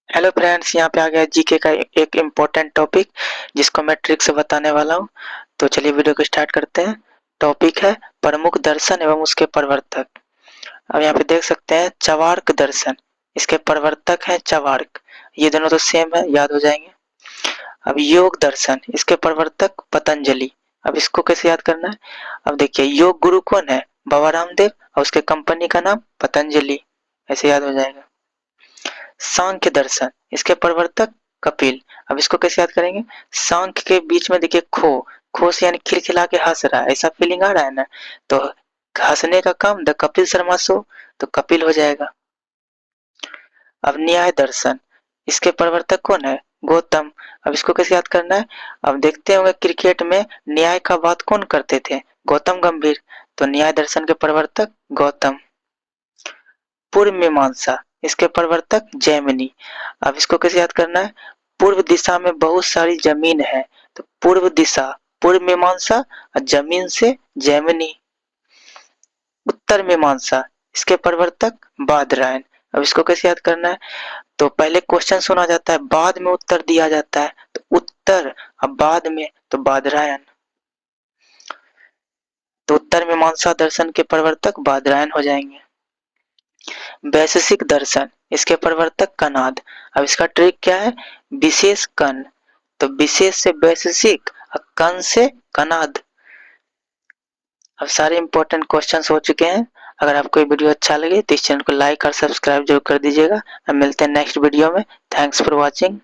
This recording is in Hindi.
हेलो फ्रेंड्स, यहाँ पे आ गया जीके का एक इम्पोर्टेंट टॉपिक जिसको मैं ट्रिक से बताने वाला हूँ। तो चलिए वीडियो को स्टार्ट करते हैं। टॉपिक है प्रमुख दर्शन एवं उसके प्रवर्तक। अब यहाँ पे देख सकते हैं चवार्क दर्शन, इसके प्रवर्तक हैं चवार्क। ये दोनों तो सेम है, याद हो जाएंगे। अब योग दर्शन, इसके प्रवर्तक पतंजलि। अब इसको कैसे याद करना है? अब देखिए योग गुरु कौन है? बाबा रामदेव, और उसके कंपनी का नाम पतंजलि। ऐसे याद हो जाएगा। सांख्य दर्शन, इसके प्रवर्तक कपिल। अब इसको कैसे याद करेंगे? सांख्य के बीच में देखिए खो, खो से यानी खिलखिला के हंस रहा है, ऐसा फीलिंग आ रहा है ना, तो हंसने का काम द कपिल शर्मा शो, तो कपिल हो जाएगा। अब न्याय दर्शन, इसके प्रवर्तक कौन है? गौतम। अब इसको कैसे याद करना है? अब देखते होंगे क्रिकेट में न्याय का बात कौन करते थे? गौतम गंभीर। तो न्याय दर्शन के प्रवर्तक गौतम। पूर्व मीमांसा, इसके प्रवर्तक जैमिनी। अब इसको कैसे याद करना है? पूर्व दिशा में बहुत सारी जमीन है, तो पूर्व दिशा पूर्व मीमांसा, और जमीन से जैमिनी। उत्तर मीमांसा, इसके प्रवर्तक बादरायण। अब इसको कैसे याद करना है? तो पहले क्वेश्चन सुना जाता है, बाद में उत्तर दिया जाता है, तो उत्तर अब बाद में तो बादरायण। तो उत्तर मीमांसा दर्शन के प्रवर्तक बादरायण हो जाएंगे। वैशेषिक दर्शन, इसके प्रवर्तक कणाद। अब इसका ट्रिक क्या है? विशेष कण, तो विशेष से वैशेषिक और कण से कणाद। अब सारे इंपॉर्टेंट क्वेश्चंस हो चुके हैं। अगर आपको ये वीडियो अच्छा लगे तो इस चैनल को लाइक और सब्सक्राइब जरूर कर दीजिएगा। अब मिलते हैं नेक्स्ट वीडियो में। Thanks for watching.